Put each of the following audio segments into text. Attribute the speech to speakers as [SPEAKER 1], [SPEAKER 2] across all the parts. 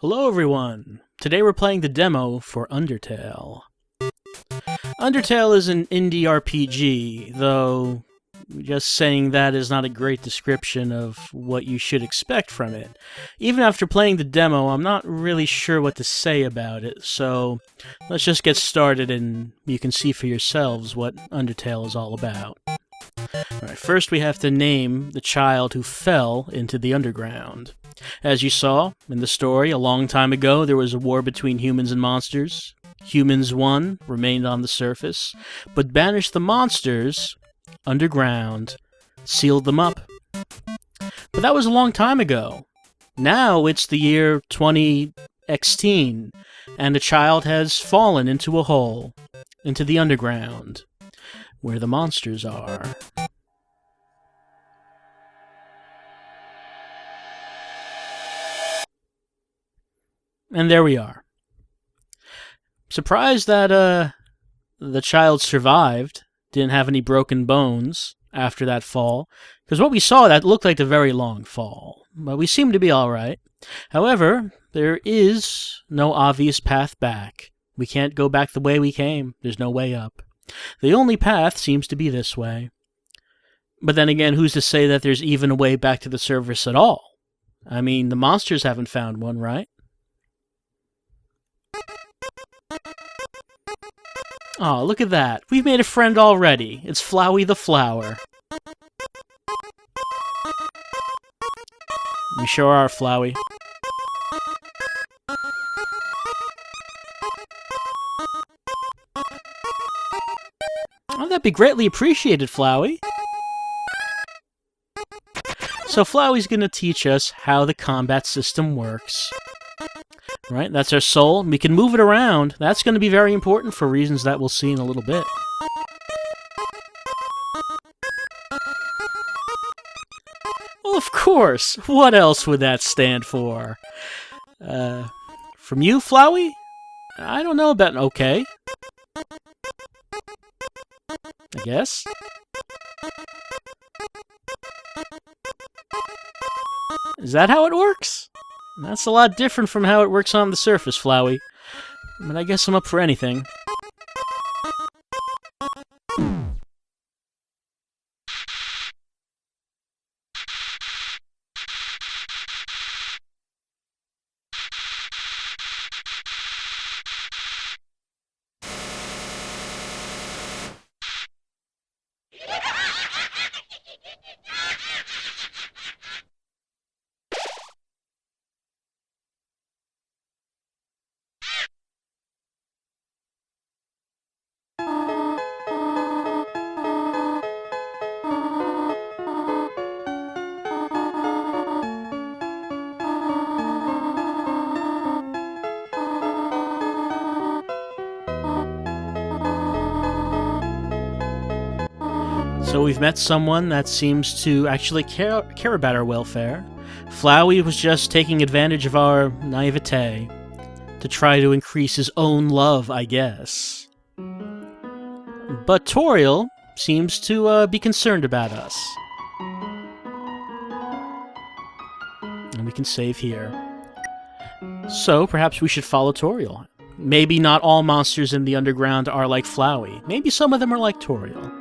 [SPEAKER 1] Hello everyone! Today we're playing the demo for Undertale. Undertale is an indie RPG, though just saying that is not a great description of what you should expect from it. Even after playing the demo, I'm not really sure what to say about it, so let's just get started and you can see for yourselves what Undertale is all about. Alright, first we have to name the child who fell into the underground. As you saw in the story, a long time ago there was a war between humans and monsters. Humans won, remained on the surface, but banished the monsters underground, sealed them up. But that was a long time ago. Now it's the year 2016, and a child has fallen into a hole, into the underground, where the monsters are. And there we are. Surprised that the child survived, didn't have any broken bones after that fall, because what we saw, that looked like a very long fall, but we seem to be alright. However, there is no obvious path back. We can't go back the way we came. There's no way up. The only path seems to be this way. But then again, who's to say that there's even a way back to the surface at all? I mean, the monsters haven't found one, right? Aw, look at that. We've made a friend already. It's Flowey the Flower. We sure are, Flowey. Oh, that'd be greatly appreciated, Flowey. So Flowey's gonna teach us how the combat system works. Right, that's our soul. We can move it around. That's going to be very important for reasons that we'll see in a little bit. Well, of course. What else would that stand for? From you, Flowey? I don't know about okay. I guess. Is that how it works? That's a lot different from how it works on the surface, Flowey. But I guess I'm up for anything. So we've met someone that seems to actually care about our welfare. Flowey was just taking advantage of our naivete to try to increase his own love, I guess. But Toriel seems to be concerned about us. And we can save here. So perhaps we should follow Toriel. Maybe not all monsters in the underground are like Flowey. Maybe some of them are like Toriel.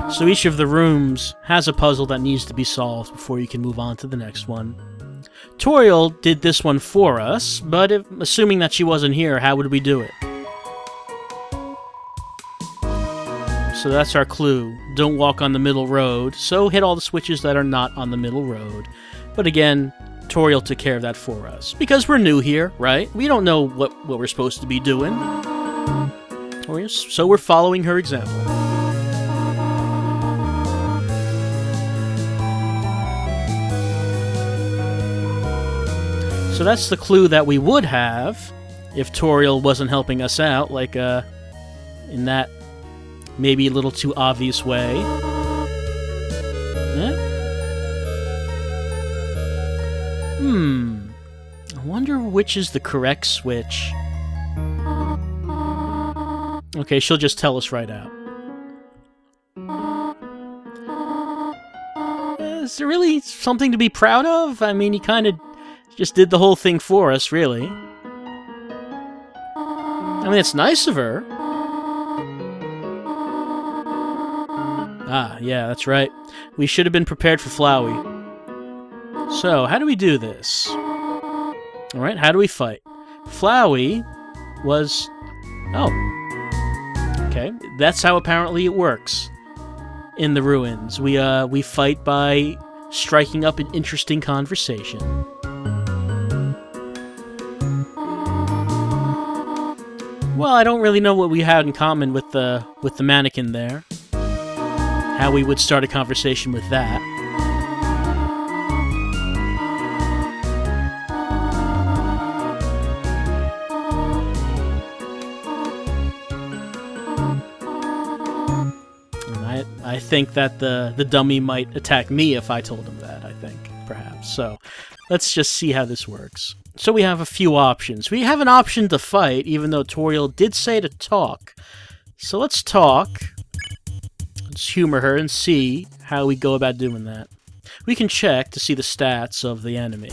[SPEAKER 1] So each of the rooms has a puzzle that needs to be solved before you can move on to the next one. Toriel did this one for us, but assuming that she wasn't here, how would we do it? So that's our clue. Don't walk on the middle road, so hit all the switches that are not on the middle road. But again, Toriel took care of that for us. Because we're new here, right? We don't know what we're supposed to be doing. So we're following her example. So that's the clue that we would have if Toriel wasn't helping us out, like in that maybe a little too obvious way. Yeah? I wonder which is the correct switch. Okay, she'll just tell us right out. Is there really something to be proud of? I mean, he kind of just did the whole thing for us, really. I mean, it's nice of her. Ah, yeah, that's right. We should have been prepared for Flowey. So, how do we do this? Alright, how do we fight? Flowey was... Oh. Okay, that's how apparently it works in the ruins. We fight by striking up an interesting conversation. Well, I don't really know what we had in common with the mannequin there. How we would start a conversation with that. I think that the dummy might attack me if I told him that, I think, perhaps. So, let's just see how this works. So we have a few options. We have an option to fight, even though Toriel did say to talk. So let's talk. Let's humor her and see how we go about doing that. We can check to see the stats of the enemy.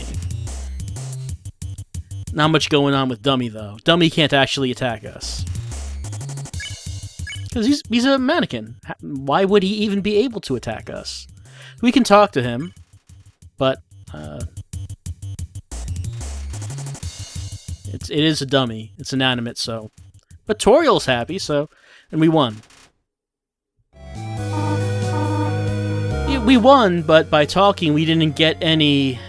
[SPEAKER 1] Not much going on with Dummy, though. Dummy can't actually attack us. Because he's a mannequin. Why would he even be able to attack us? We can talk to him, but it is a dummy. It's inanimate, so. But Toriel's happy, so, and we won. Yeah, we won, but by talking, we didn't get any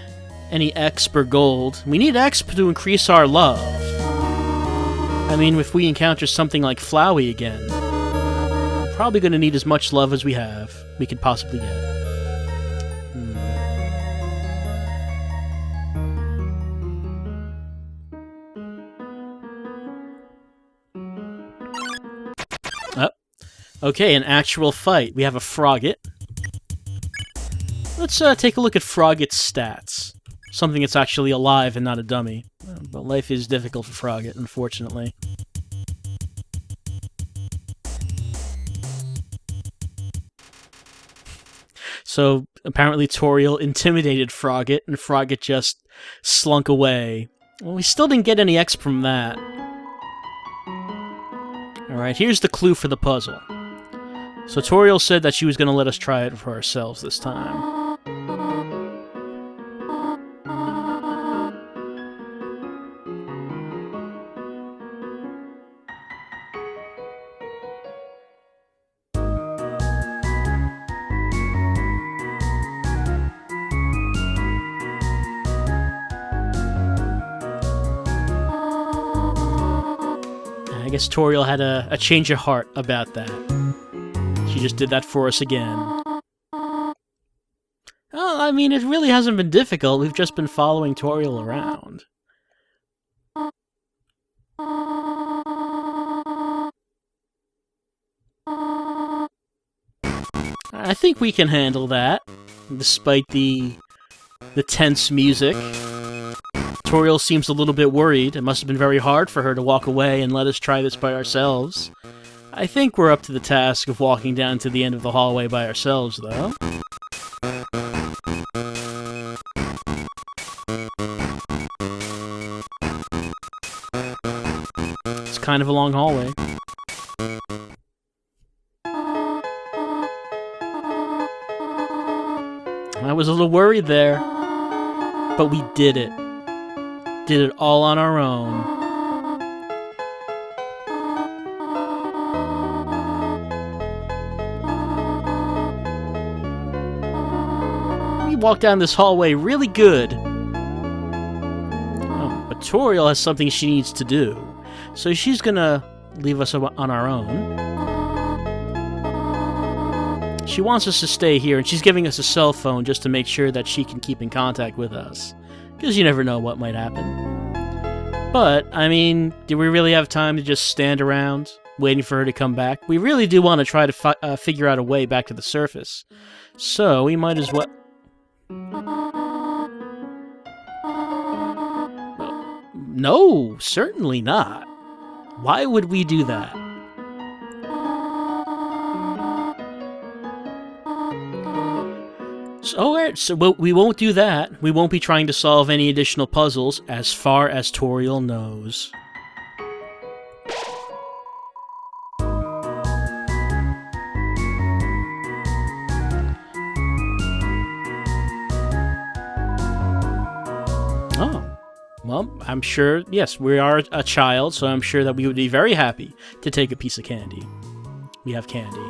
[SPEAKER 1] exp or gold. We need exp to increase our love. I mean, if we encounter something like Flowey again, we're probably going to need as much love as we could possibly get. Oh, okay, an actual fight. We have a Frogget. Let's take a look at Frogget's stats. Something that's actually alive and not a dummy. But life is difficult for Frogget, unfortunately. So, apparently Toriel intimidated Frogget, and Frogget just slunk away. Well, we still didn't get any exp from that. Alright, here's the clue for the puzzle. So Toriel said that she was going to let us try it for ourselves this time. I guess Toriel had a change of heart about that. She just did that for us again. Oh, I mean, it really hasn't been difficult. We've just been following Toriel around. I think we can handle that, despite the tense music. Toriel seems a little bit worried. It must have been very hard for her to walk away and let us try this by ourselves. I think we're up to the task of walking down to the end of the hallway by ourselves, though. It's kind of a long hallway. I was a little worried there, but we did it. Did it all on our own. We walked down this hallway really good. Oh, but Toriel has something she needs to do, so she's gonna leave us on our own. She wants us to stay here, and she's giving us a cell phone just to make sure that she can keep in contact with us. Because you never know what might happen. But, I mean, do we really have time to just stand around, waiting for her to come back? We really do want to try to figure out a way back to the surface. So, we might as well... No, certainly not. Why would we do that? So we won't do that. We won't be trying to solve any additional puzzles as far as Toriel knows. Oh. Well, I'm sure, yes, we are a child, so I'm sure that we would be very happy to take a piece of candy. We have candy.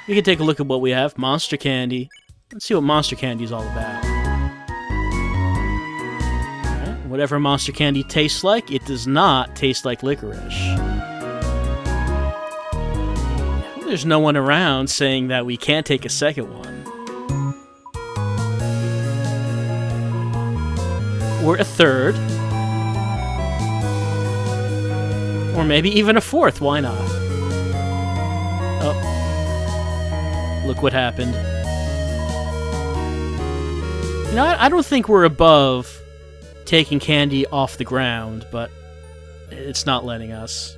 [SPEAKER 1] We can take a look at what we have. Monster candy. Let's see what monster candy is all about. Alright, whatever monster candy tastes like, it does not taste like licorice. There's no one around saying that we can't take a second one. Or a third. Or maybe even a fourth, why not? Oh. Look what happened. You know, I don't think we're above taking candy off the ground, but it's not letting us.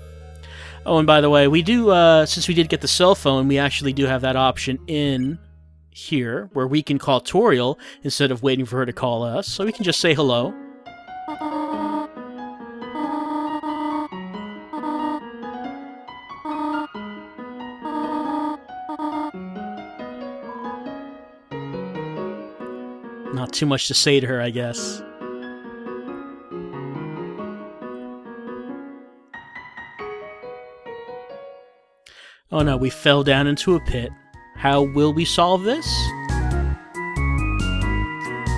[SPEAKER 1] Oh, and by the way, we do, since we did get the cell phone, we actually do have that option in here, where we can call Toriel instead of waiting for her to call us, so we can just say hello. Not too much to say to her, I guess. Oh no, we fell down into a pit. How will we solve this?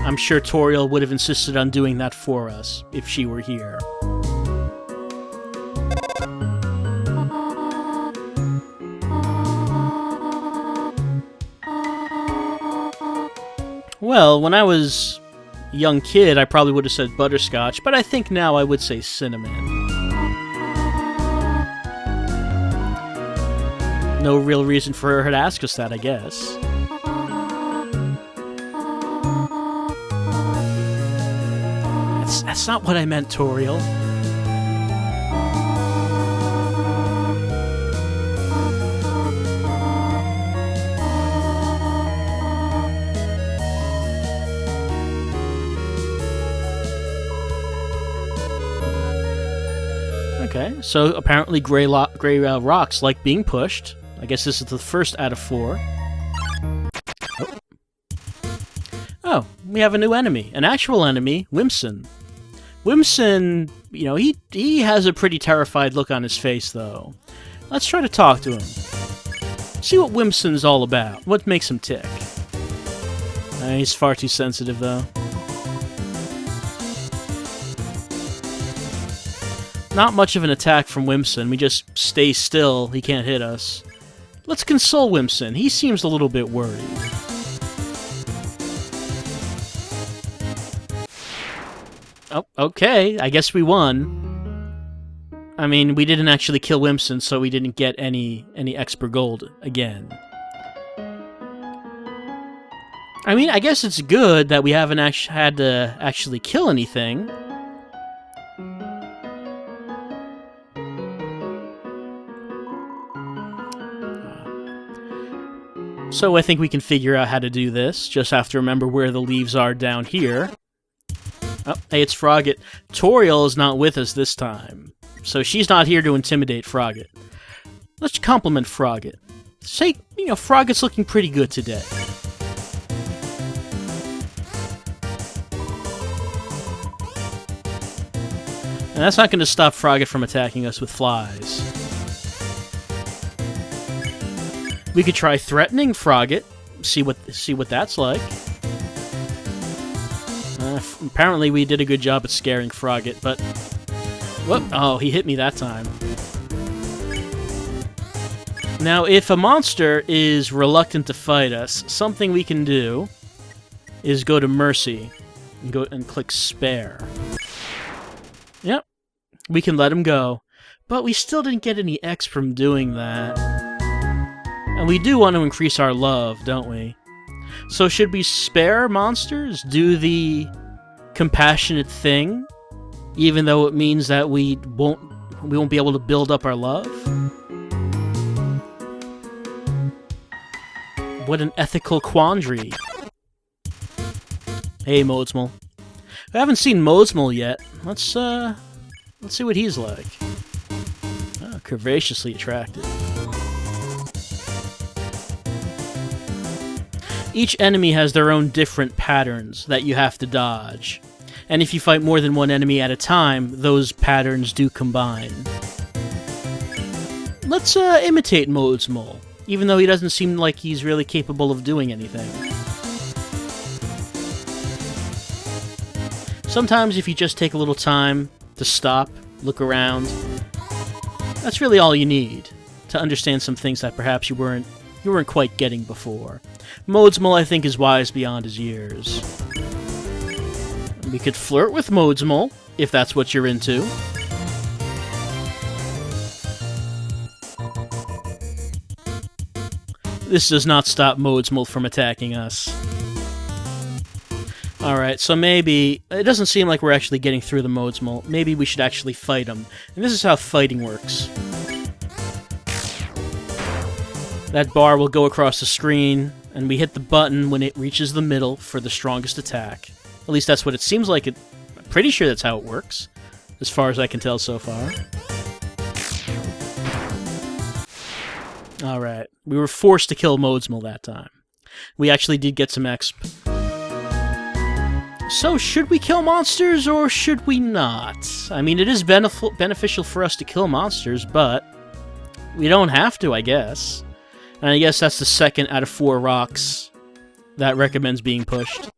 [SPEAKER 1] I'm sure Toriel would have insisted on doing that for us, if she were here. Well, when I was a young kid, I probably would have said butterscotch, but I think now I would say cinnamon. No real reason for her to ask us that, I guess. That's not what I meant, Toriel. Okay, so apparently gray rocks like being pushed. I guess this is the first out of 4. Oh, we have a new enemy. An actual enemy, Whimsun. Whimsun, you know, he has a pretty terrified look on his face, though. Let's try to talk to him. See what Whimsun's all about. What makes him tick. He's far too sensitive, though. Not much of an attack from Whimsun. We just stay still. He can't hit us. Let's console Whimsun. He seems a little bit worried. Oh, okay. I guess we won. I mean, we didn't actually kill Whimsun, so we didn't get any Expert Gold again. I mean, I guess it's good that we haven't had to actually kill anything. So I think we can figure out how to do this. Just have to remember where the leaves are down here. Oh, hey, it's Frogget. Toriel is not with us this time, so she's not here to intimidate Frogget. Let's compliment Frogget. Say, you know, Frogget's looking pretty good today. And that's not going to stop Frogget from attacking us with flies. We could try threatening Frogget, see what that's like. Apparently we did a good job at scaring Frogget, but... Whoop! Oh, he hit me that time. Now, if a monster is reluctant to fight us, something we can do is go to Mercy and go and click Spare. Yep, we can let him go, but we still didn't get any X from doing that. And we do want to increase our love, don't we? So should we spare monsters? Do the compassionate thing? even though it means that we won't be able to build up our love? What an ethical quandary. Hey, Modsmal. I haven't seen Modsmal yet. Let's see what he's like. Oh, curvaceously attractive. Each enemy has their own different patterns that you have to dodge. And if you fight more than one enemy at a time, those patterns do combine. Let's imitate Modsmal, even though he doesn't seem like he's really capable of doing anything. Sometimes if you just take a little time to stop, look around, that's really all you need to understand some things that perhaps you weren't quite getting before. Modsmal, I think, is wise beyond his years. We could flirt with Modsmal, if that's what you're into. This does not stop Modsmal from attacking us. Alright, so maybe... It doesn't seem like we're actually getting through the Modsmal. Maybe we should actually fight him. And this is how fighting works. That bar will go across the screen, and we hit the button when it reaches the middle for the strongest attack. At least that's what it seems like. I'm pretty sure that's how it works, as far as I can tell so far. Alright, we were forced to kill Modsmal that time. We actually did get some exp. So, should we kill monsters, or should we not? I mean, it is beneficial for us to kill monsters, but we don't have to, I guess. And I guess that's the second out of 4 rocks that recommends being pushed.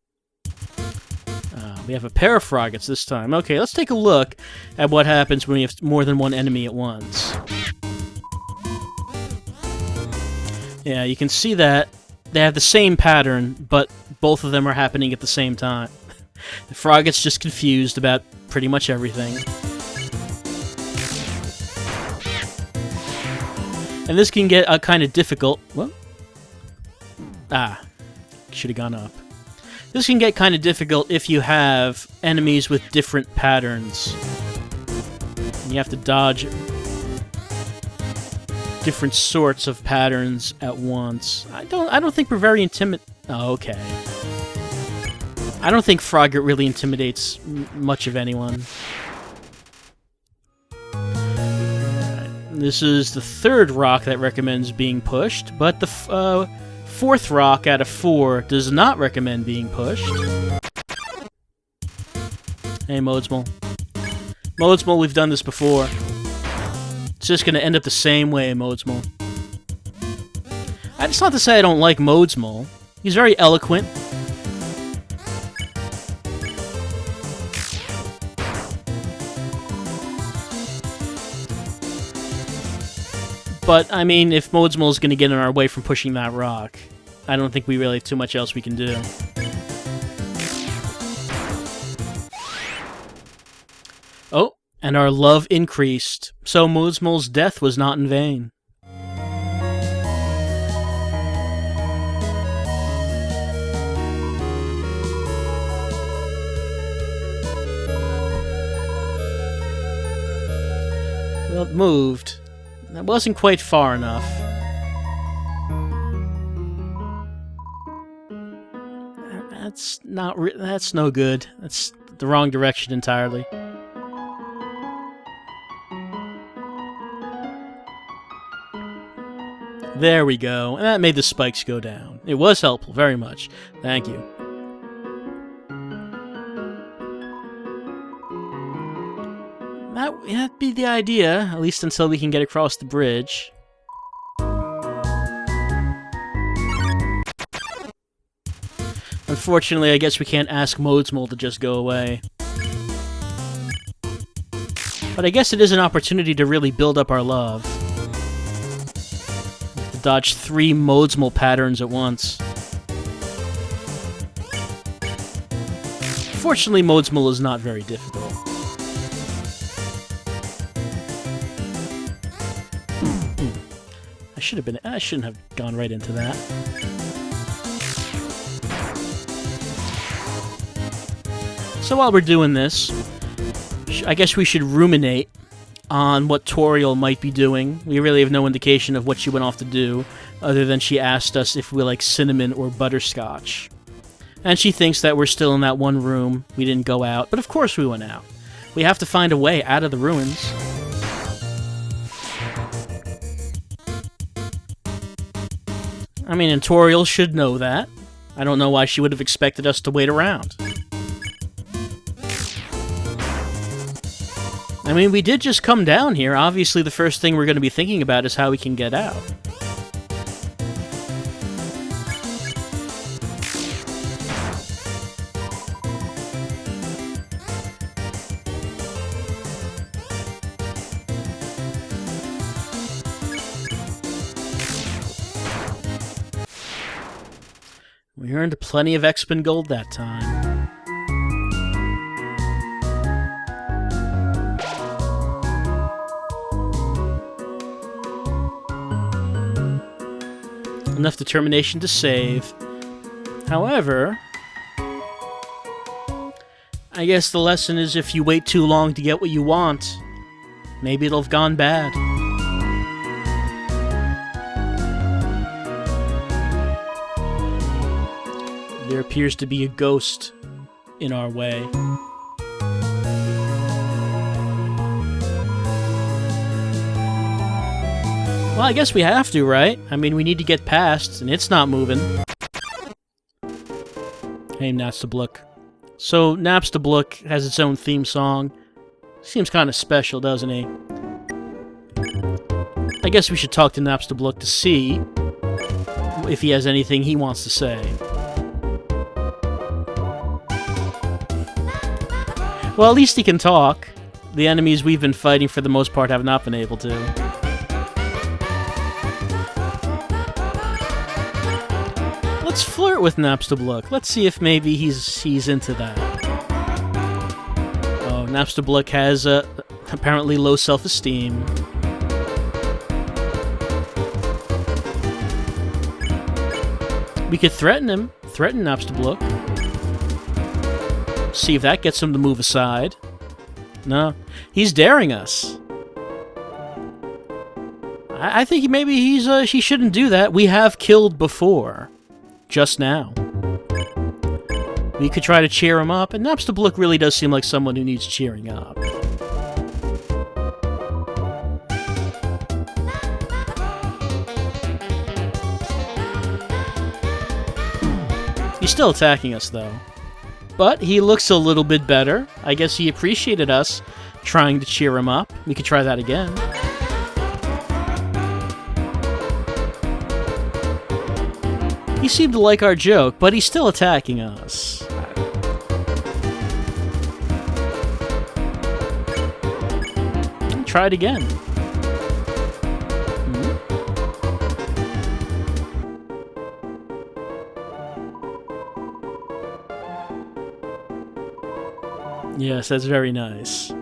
[SPEAKER 1] We have a pair of Froggets this time. Okay, let's take a look at what happens when we have more than one enemy at once. Yeah, you can see that they have the same pattern, but both of them are happening at the same time. The Froggets just confused about pretty much everything. And this can get kind of difficult. What? Ah, should have gone up. This can get kind of difficult if you have enemies with different patterns. And you have to dodge different sorts of patterns at once. I don't think we're very Oh, okay. I don't think Frogget really intimidates much of anyone. This is the 3rd rock that recommends being pushed, but the 4th rock out of 4 does not recommend being pushed. Hey, Modsmal. Modsmal, we've done this before. It's just gonna end up the same way, Modsmal. It's not to say I don't like Modsmal. He's very eloquent. But, I mean, if Modsmal is going to get in our way from pushing that rock, I don't think we really have too much else we can do. Oh, and our love increased, so Modsmal's death was not in vain. Well, it moved. That wasn't quite far enough. That's no good. That's the wrong direction entirely. There we go. And that made the spikes go down. It was helpful, very much. Thank you. That'd be the idea, at least until we can get across the bridge. Unfortunately, I guess we can't ask Modsmal to just go away. But I guess it is an opportunity to really build up our love. We have to dodge 3 Modsmal patterns at once. Fortunately, Modsmal is not very difficult. I shouldn't have gone right into that. So while we're doing this, I guess we should ruminate on what Toriel might be doing. We really have no indication of what she went off to do, other than she asked us if we like cinnamon or butterscotch. And she thinks that we're still in that one room. We didn't go out, but of course we went out. We have to find a way out of the ruins. I mean, and Toriel should know that. I don't know why she would have expected us to wait around. I mean, we did just come down here. Obviously, the first thing we're going to be thinking about is how we can get out. We earned plenty of Expen gold that time. Enough determination to save. However, I guess the lesson is if you wait too long to get what you want, maybe it'll have gone bad. There appears to be a ghost in our way. Well, I guess we have to, right? I mean, we need to get past, and it's not moving. Hey, Napstablook. So, Napstablook has its own theme song. Seems kind of special, doesn't he? I guess we should talk to Napstablook to see if he has anything he wants to say. Well, at least he can talk. The enemies we've been fighting for the most part have not been able to. Let's flirt with Napstablook. Let's see if maybe he's into that. Oh, Napstablook has apparently low self-esteem. We could threaten him. Threaten Napstablook. See if that gets him to move aside. No, he's daring us. I think maybe he shouldn't do that. We have killed before. Just now. We could try to cheer him up, and Napstablook really does seem like someone who needs cheering up. He's still attacking us, though. But he looks a little bit better. I guess he appreciated us trying to cheer him up. We could try that again. He seemed to like our joke, but he's still attacking us. Try it again. Yes, that's very nice.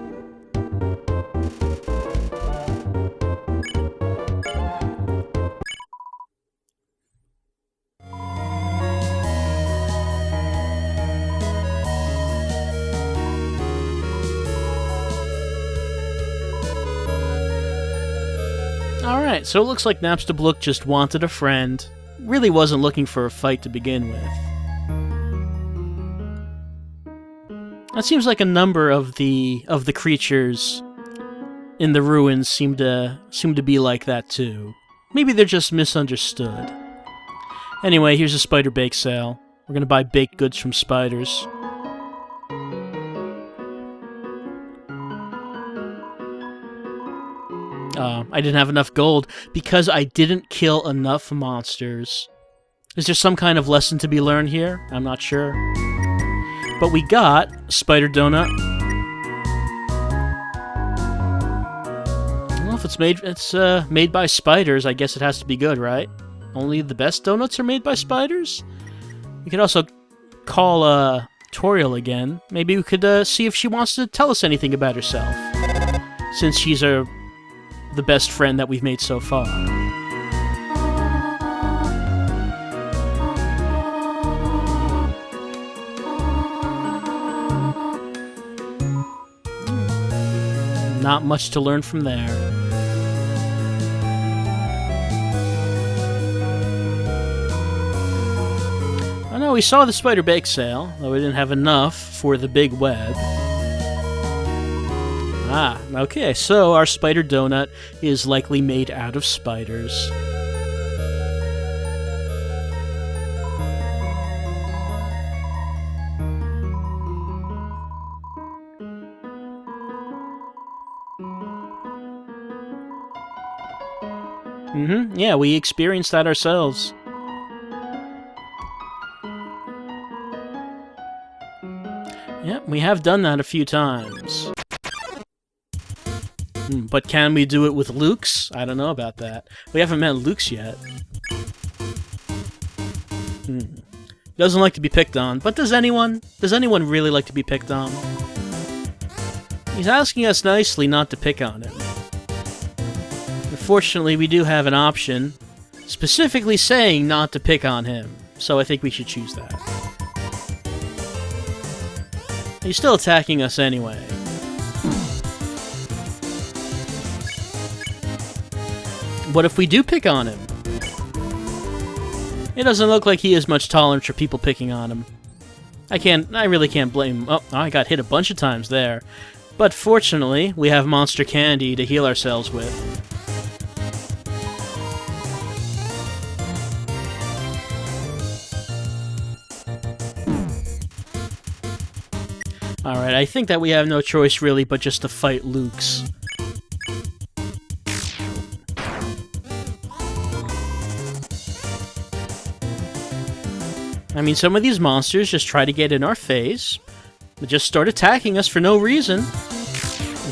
[SPEAKER 1] Alright, so it looks like Napstablook just wanted a friend. Really wasn't looking for a fight to begin with. It seems like a number of the creatures in the ruins seem to be like that too. Maybe they're just misunderstood. Anyway, here's a spider bake sale. We're gonna buy baked goods from spiders. I didn't have enough gold because I didn't kill enough monsters. Is there some kind of lesson to be learned here? I'm not sure. But we got a spider donut. Well, if it's made by spiders, I guess it has to be good, right? Only the best donuts are made by spiders? We could also call Toriel again. Maybe we could see if she wants to tell us anything about herself, since she's the best friend that we've made so far. not much to learn from there. Oh no, we saw the spider bake sale, though we didn't have enough for the big web. Ah, okay, so our spider donut is likely made out of spiders. Yeah, we experienced that ourselves. Yep, we have done that a few times. But can we do it with Luke's? I don't know about that. We haven't met Luke's yet. Doesn't like to be picked on, but does anyone? Does anyone really like to be picked on? He's asking us nicely not to pick on him. Unfortunately, we do have an option specifically saying not to pick on him, so I think we should choose that. He's still attacking us anyway. What if we do pick on him? It doesn't look like he has much tolerance for people picking on him. I really can't blame him. Oh, I got hit a bunch of times there. But fortunately, we have monster candy to heal ourselves with. Alright, I think that we have no choice really but just to fight Luke's. I mean, some of these monsters just try to get in our face, but just start attacking us for no reason.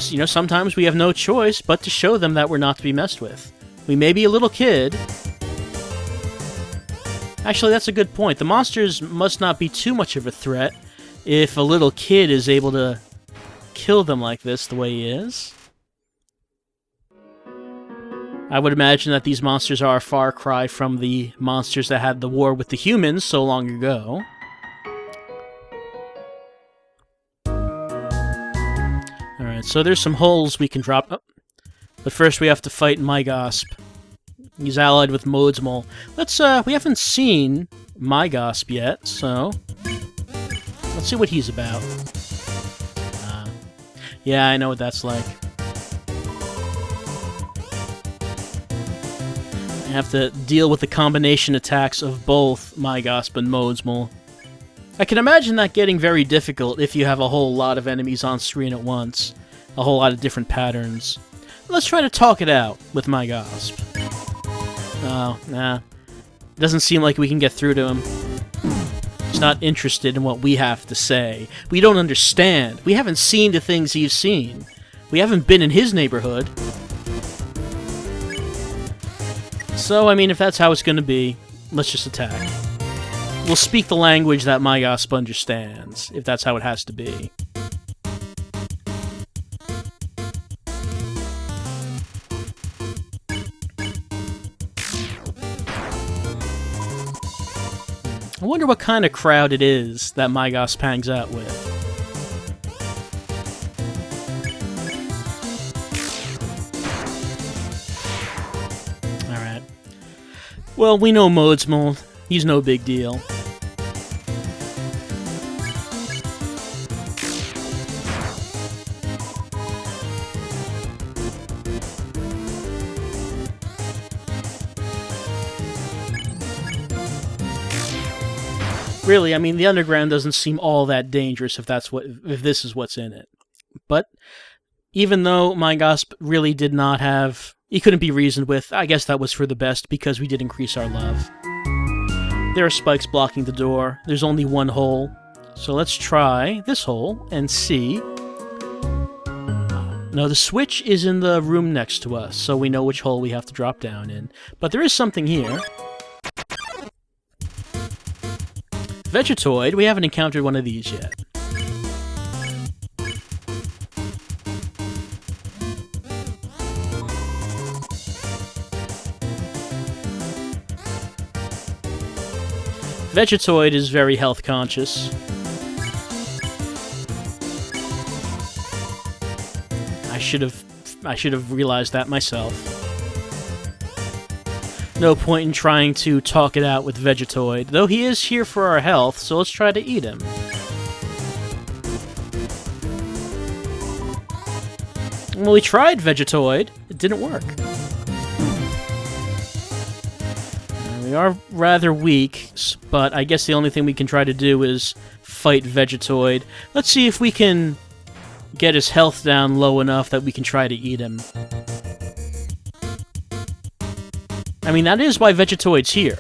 [SPEAKER 1] You know, sometimes we have no choice but to show them that we're not to be messed with. We may be a little kid. Actually, that's a good point. The monsters must not be too much of a threat if a little kid is able to kill them like this the way he is. I would imagine that these monsters are a far cry from the monsters that had the war with the humans so long ago. Alright, so there's some holes we can drop. Oh. But first we have to fight Mygosp. He's allied with Modsmol. We haven't seen Mygosp yet, so let's see what he's about. Yeah, I know what that's like. I have to deal with the combination attacks of both Mygosp and Modsmol. I can imagine that getting very difficult if you have a whole lot of enemies on screen at once. A whole lot of different patterns. Let's try to talk it out with Mygosp. Oh, nah. Doesn't seem like we can get through to him. He's not interested in what we have to say. We don't understand. We haven't seen the things he's seen. We haven't been in his neighborhood. So, I mean, if that's how it's going to be, let's just attack. We'll speak the language that Mygosp understands, if that's how it has to be. I wonder what kind of crowd it is that Mygosp hangs out with. Alright. Well, we know Modsmol. He's no big deal. Really, I mean, the underground doesn't seem all that dangerous if this is what's in it. But even though Mygosp really did not have... He couldn't be reasoned with, I guess that was for the best because we did increase our love. There are spikes blocking the door. There's only one hole. So let's try this hole and see. No, the switch is in the room next to us, so we know which hole we have to drop down in. But there is something here. Vegetoid, we haven't encountered one of these yet. Vegetoid is very health conscious. I should have realized that myself. No point in trying to talk it out with Vegetoid, though he is here for our health, so let's try to eat him. Well, we tried Vegetoid. It didn't work. We are rather weak, but I guess the only thing we can try to do is fight Vegetoid. Let's see if we can get his health down low enough that we can try to eat him. I mean, that is why Vegetoid's here.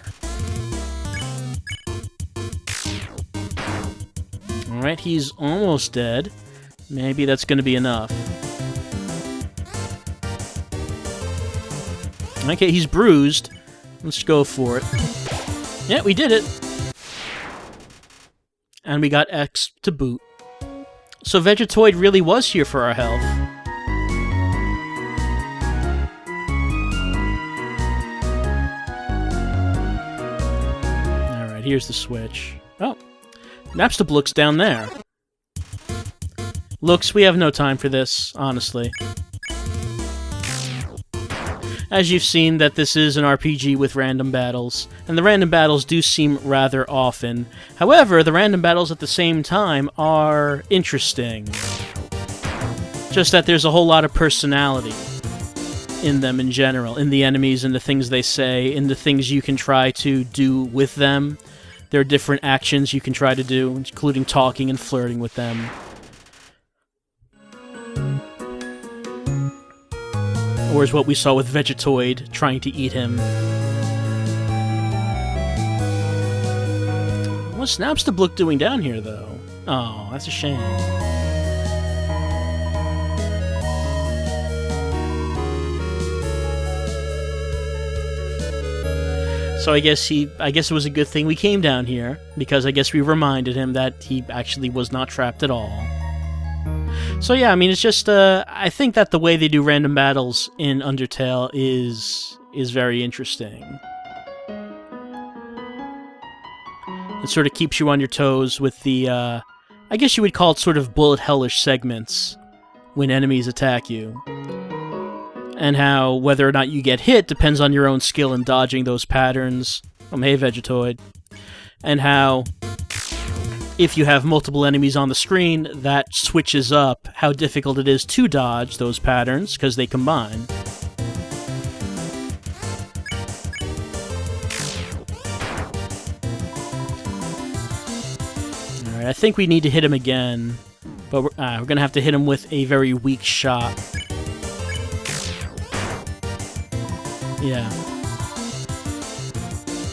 [SPEAKER 1] Alright, he's almost dead. Maybe that's going to be enough. Okay, he's bruised. Let's go for it. Yeah, we did it! And we got X to boot. So Vegetoid really was here for our health. Alright, here's the switch. Oh, Napstablook's down there. Looks, we have no time for this, honestly. As you've seen, that this is an RPG with random battles, and the random battles do seem rather often. However, the random battles at the same time are interesting. Just that there's a whole lot of personality in them in general, in the enemies and the things they say, in the things you can try to do with them. There are different actions you can try to do, including talking and flirting with them. Or is what we saw with Vegetoid trying to eat him. What's Napstablook doing down here, though? Oh, that's a shame. So I guess it was a good thing we came down here, because I guess we reminded him that he actually was not trapped at all. So yeah, I mean, it's just, I think that the way they do random battles in Undertale is very interesting. It sort of keeps you on your toes with the, I guess you would call it sort of bullet hellish segments when enemies attack you. And how whether or not you get hit depends on your own skill in dodging those patterns. Hey, Vegetoid. And how if you have multiple enemies on the screen, that switches up how difficult it is to dodge those patterns, because they combine. Alright, I think we need to hit him again, but we're going to have to hit him with a very weak shot. Yeah.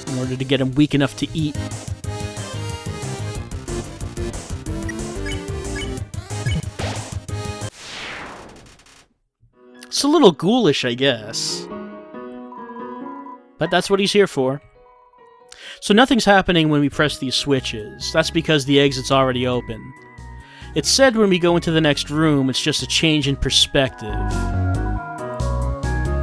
[SPEAKER 1] In order to get him weak enough to eat. It's a little ghoulish, I guess. But that's what he's here for. So nothing's happening when we press these switches. That's because the exit's already open. It's said when we go into the next room, it's just a change in perspective.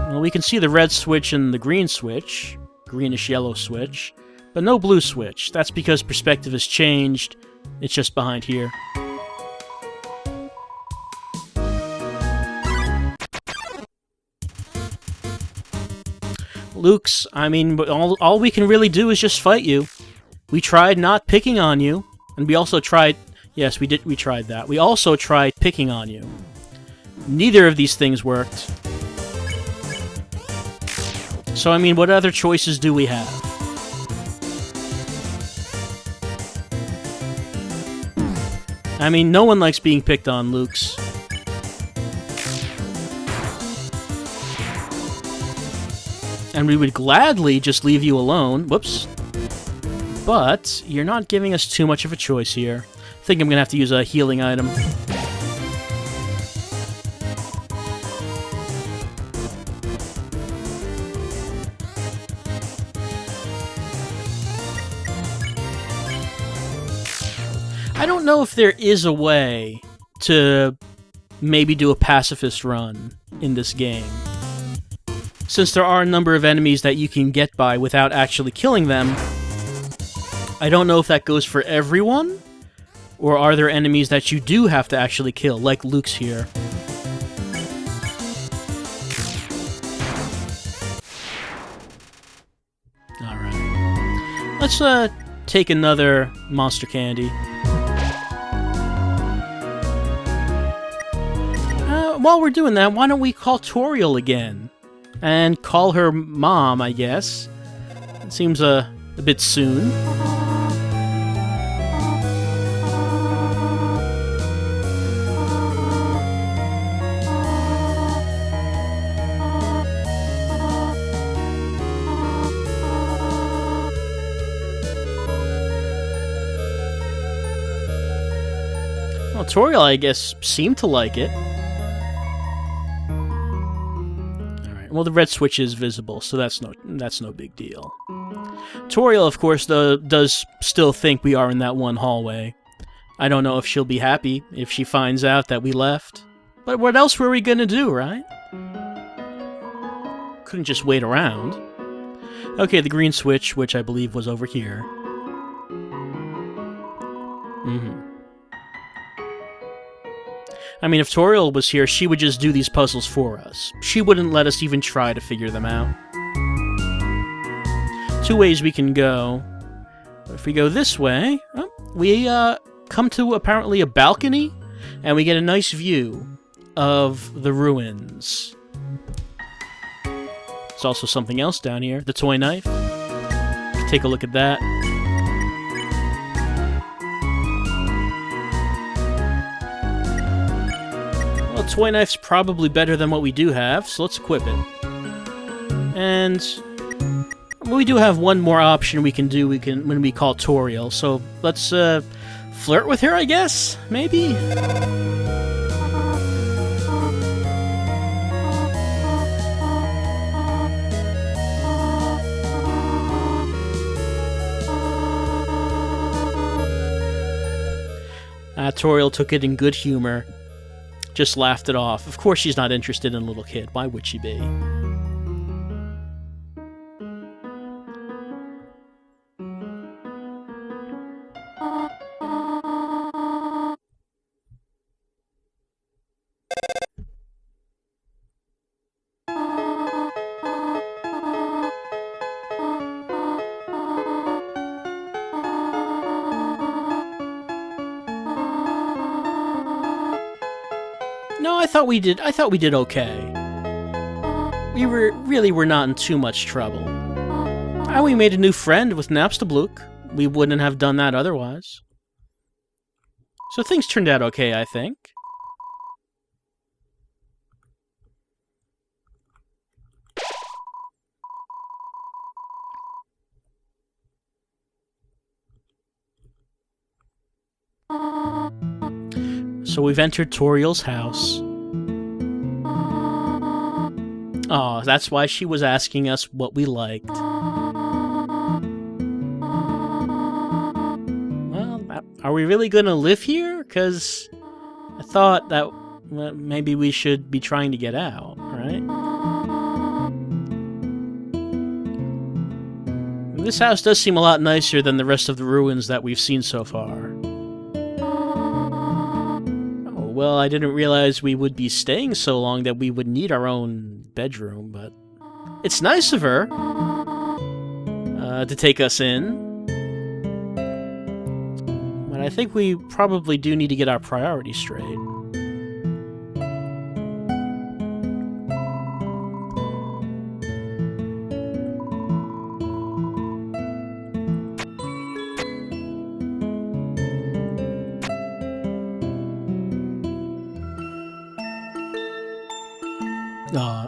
[SPEAKER 1] Well, we can see the red switch and the green switch, greenish-yellow switch, but no blue switch. That's because perspective has changed. It's just behind here. Luke's, I mean, all we can really do is just fight you. We tried not picking on you, and we also tried... Yes, we tried that. We also tried picking on you. Neither of these things worked. So, I mean, what other choices do we have? I mean, no one likes being picked on, Luke's. And we would gladly just leave you alone. Whoops. But you're not giving us too much of a choice here. I think I'm going to have to use a healing item. I don't know if there is a way to maybe do a pacifist run in this game. Since there are a number of enemies that you can get by without actually killing them, I don't know if that goes for everyone, or are there enemies that you do have to actually kill, like Luke's here. let's take another monster candy. While we're doing that, why don't we call Toriel again? And call her mom, I guess. It seems a bit soon. Well, Toriel, I guess, seemed to like it. Well, the red switch is visible, so that's no big deal. Toriel, of course, though, does still think we are in that one hallway. I don't know if she'll be happy if she finds out that we left. But what else were we gonna do, right? Couldn't just wait around. Okay, the green switch, which I believe was over here. I mean, if Toriel was here, she would just do these puzzles for us. She wouldn't let us even try to figure them out. Two ways we can go. If we go this way, we come to apparently a balcony, and we get a nice view of the ruins. There's also something else down here, the toy knife. Take a look at that. Well, toy knife's probably better than what we do have, so let's equip it. And we do have one more option we can do when we call Toriel, so let's flirt with her, I guess? Maybe? Toriel took it in good humor. Just laughed it off. Of course she's not interested in a little kid. Why would she be? No, I thought we did okay. We really were not in too much trouble. And we made a new friend with Napstablook. We wouldn't have done that otherwise. So things turned out okay, I think. So we've entered Toriel's house. Oh, that's why she was asking us what we liked. Well, are we really gonna live here? Because I thought that maybe we should be trying to get out, right? This house does seem a lot nicer than the rest of the ruins that we've seen so far. Well, I didn't realize we would be staying so long that we would need our own bedroom, but it's nice of her to take us in. But I think we probably do need to get our priorities straight.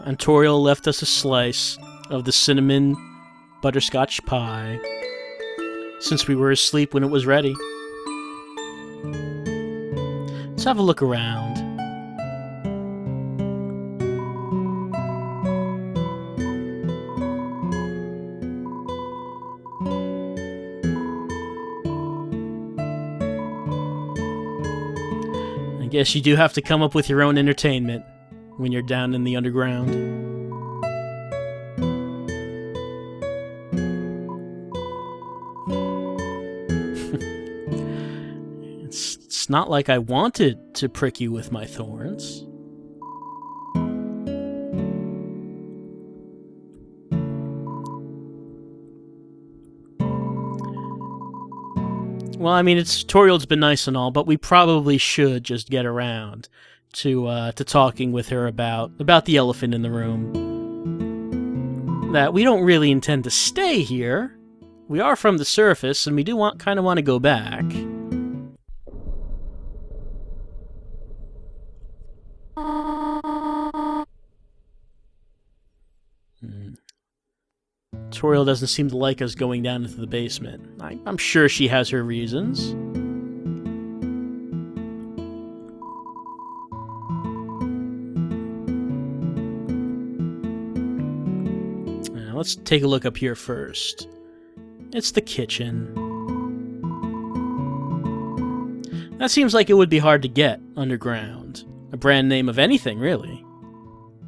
[SPEAKER 1] And Toriel left us a slice of the cinnamon butterscotch pie, since we were asleep when it was ready. Let's have a look around. I guess you do have to come up with your own entertainment when you're down in the underground. It's not like I wanted to prick you with my thorns. Well, I mean, Toriel's been nice and all, but we probably should just get around to talking with her about the elephant in the room. That we don't really intend to stay here. We are from the surface, and we do kind of want to go back. Toriel doesn't seem to like us going down into the basement. I'm sure she has her reasons. Now, let's take a look up here first. It's the kitchen. That seems like it would be hard to get underground. A brand name of anything, really.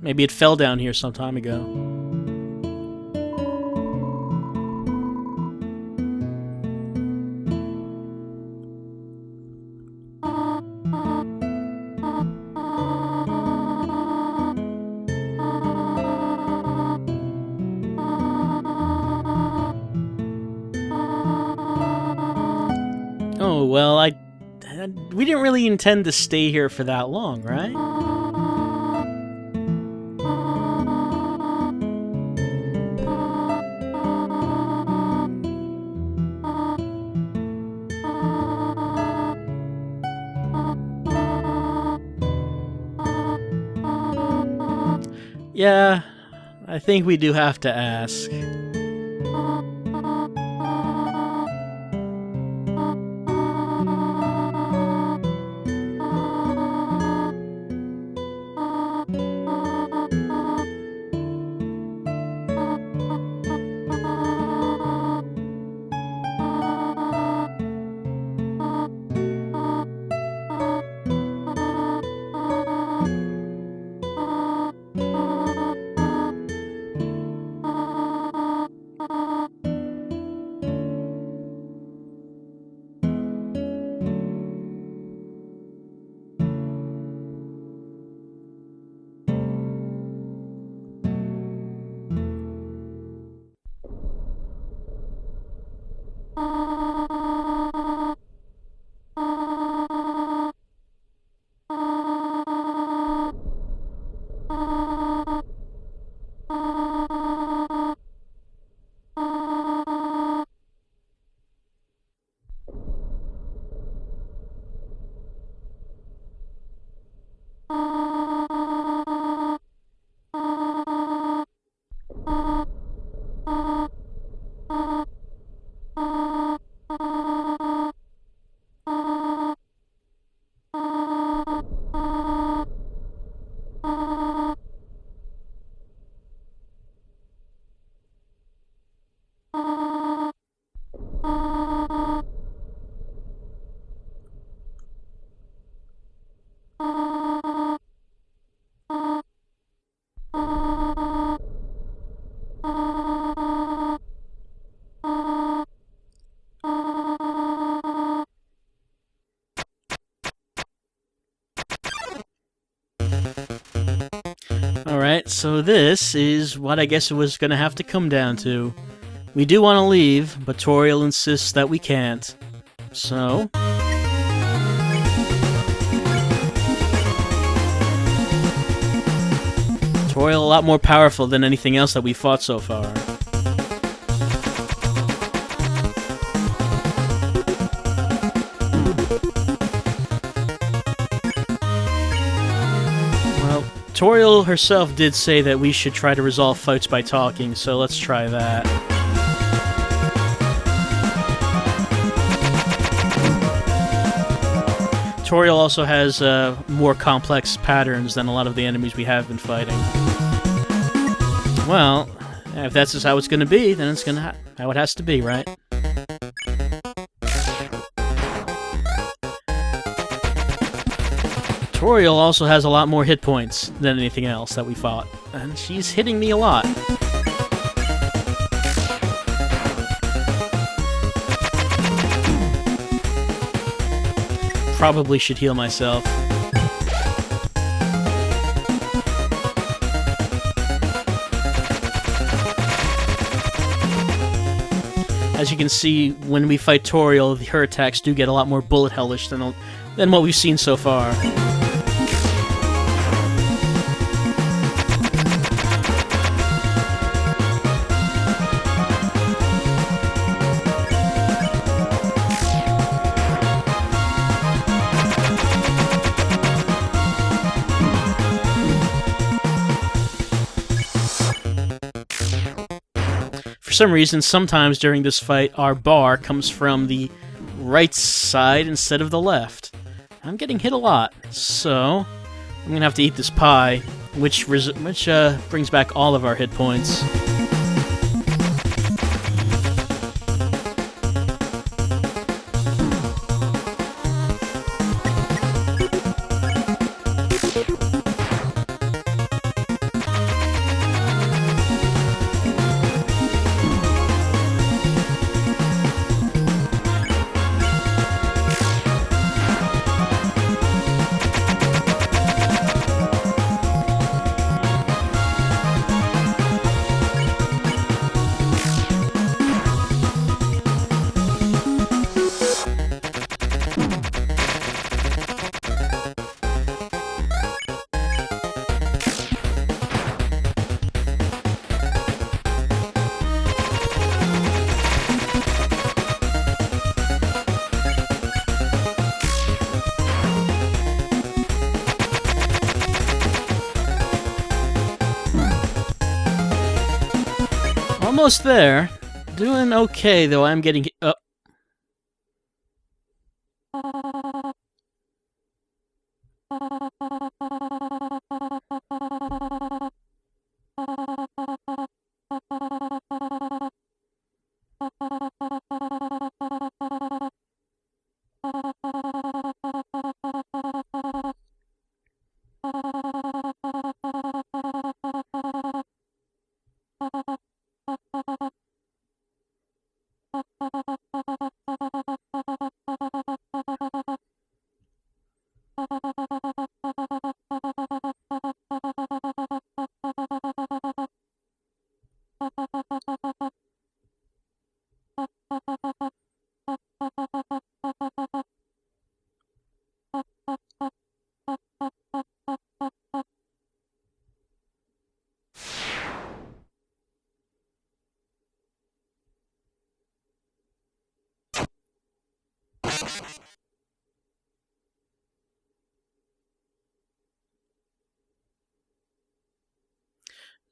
[SPEAKER 1] Maybe it fell down here some time ago. Oh, well, we didn't really intend to stay here for that long, right? Yeah, I think we do have to ask. Alright, so this is what I guess it was going to have to come down to. We do want to leave, but Toriel insists that we can't. So... Toriel a lot more powerful than anything else that we fought so far. Well, Toriel herself did say that we should try to resolve fights by talking, so let's try that. Toriel also has more complex patterns than a lot of the enemies we have been fighting. Well, if that's just how it's going to be, then it's how it has to be, right? Toriel also has a lot more hit points than anything else that we fought, and she's hitting me a lot. Probably should heal myself. as you can see, when we fight Toriel, her attacks do get a lot more bullet hellish than what we've seen so far. For some reason, sometimes during this fight, our bar comes from the right side instead of the left. I'm getting hit a lot, so I'm gonna have to eat this pie, which brings back all of our hit points. Almost there. Doing okay, though. I'm getting...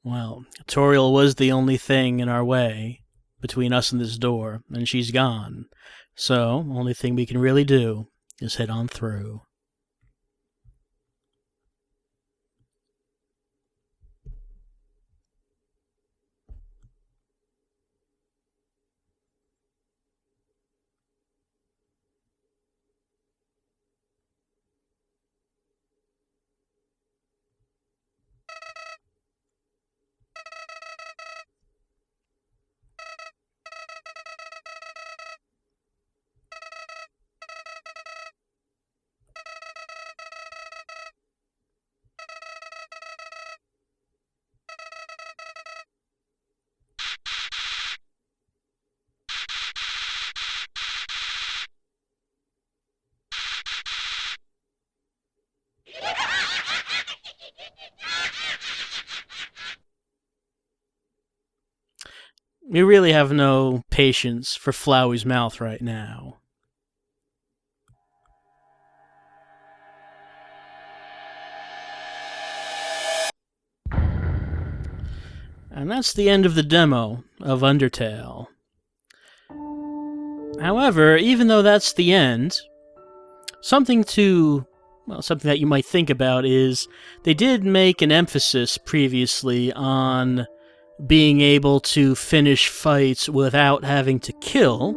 [SPEAKER 1] Well, Toriel was the only thing in our way between us and this door, and she's gone. So, only thing we can really do is head on through. We really have no patience for Flowey's mouth right now. And that's the end of the demo of Undertale. However, even though that's the end, something that you might think about is they did make an emphasis previously on being able to finish fights without having to kill,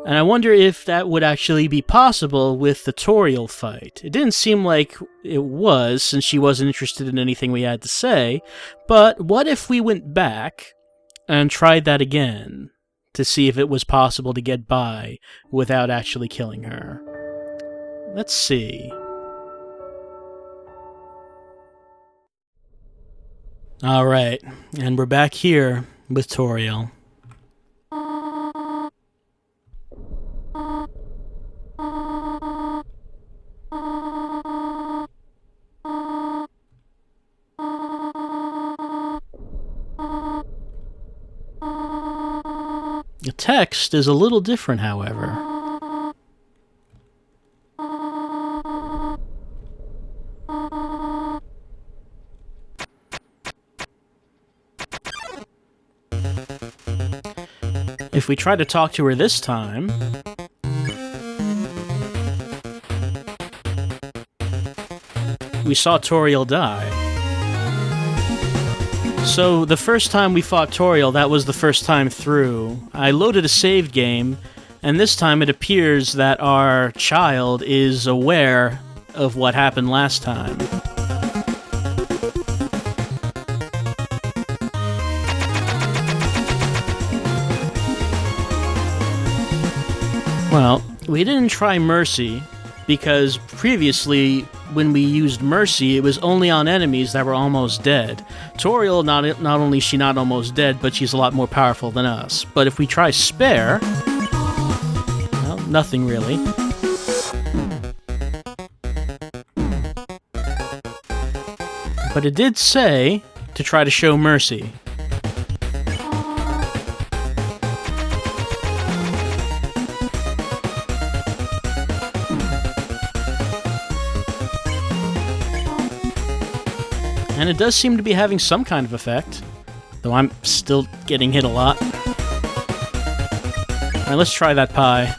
[SPEAKER 1] and I wonder if that would actually be possible with the Toriel fight. It didn't seem like it was, since she wasn't interested in anything we had to say, but what if we went back and tried that again to see if it was possible to get by without actually killing her? Let's see. Alright, and we're back here with Toriel. text is a little different, however. If we try to talk to her this time... we saw Toriel die. So, the first time we fought Toriel, that was the first time through. I loaded a save game, and this time it appears that our child is aware of what happened last time. Well, we didn't try Mercy, because previously, when we used Mercy, it was only on enemies that were almost dead. Toriel, not only is she not almost dead, but she's a lot more powerful than us. But if we try Spare... well, nothing really. But it did say to try to show Mercy. And it does seem to be having some kind of effect, though I'm still getting hit a lot. Alright, let's try that pie.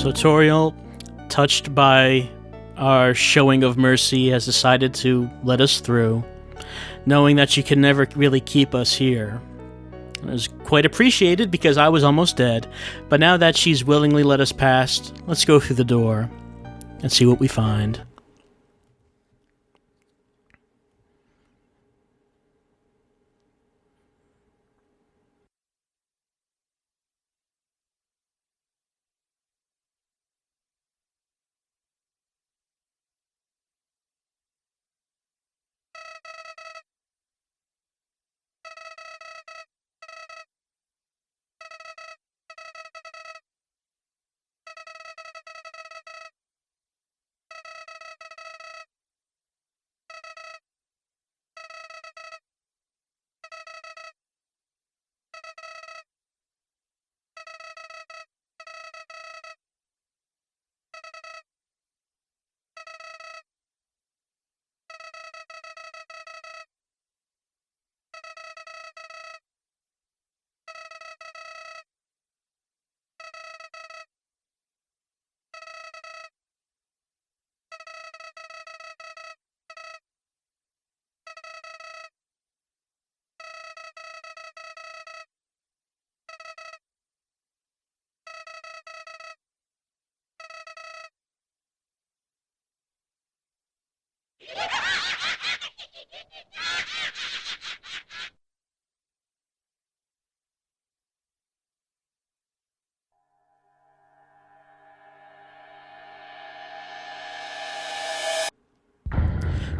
[SPEAKER 1] So Toriel, touched by our showing of mercy, has decided to let us through, knowing that she can never really keep us here. It was quite appreciated because I was almost dead. But now that she's willingly let us past, let's go through the door and see what we find.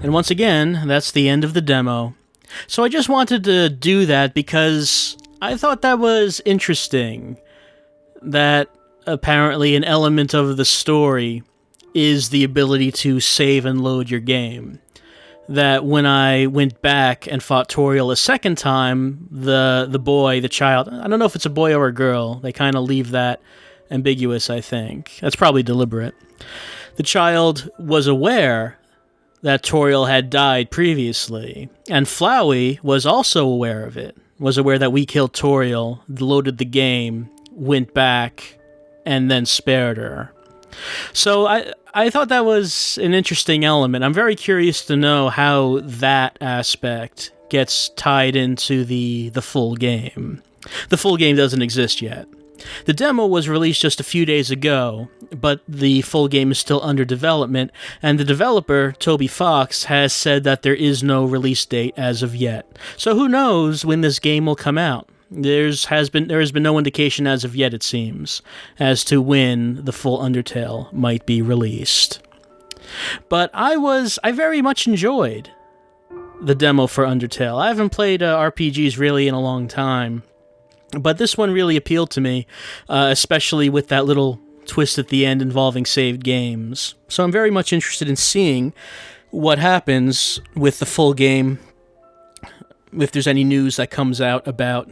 [SPEAKER 1] And once again, that's the end of the demo. So I just wanted to do that because I thought that was interesting. That apparently an element of the story is the ability to save and load your game. That when I went back and fought Toriel a second time, the boy, the child, I don't know if it's a boy or a girl, they kind of leave that ambiguous, I think. That's probably deliberate. The child was aware that Toriel had died previously, and Flowey was also aware of it, was aware that we killed Toriel, loaded the game, went back, and then spared her. So I thought that was an interesting element. I'm very curious to know how that aspect gets tied into the full game. The full game doesn't exist yet. The demo was released just a few days ago, but the full game is still under development, and the developer, Toby Fox, has said that there is no release date as of yet. So who knows when this game will come out? There has been no indication as of yet, it seems, as to when the full Undertale might be released. But I very much enjoyed the demo for Undertale. I haven't played RPGs really in a long time, but this one really appealed to me, especially with that little twist at the end involving saved games. So I'm very much interested in seeing what happens with the full game, if there's any news that comes out about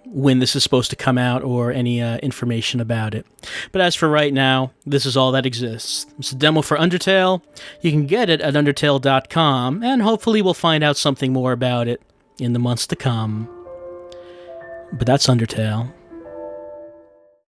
[SPEAKER 1] when this is supposed to come out or any information about it. But as for right now, this is all that exists. It's a demo for Undertale. You can get it at Undertale.com, and hopefully we'll find out something more about it in the months to come. But that's Undertale.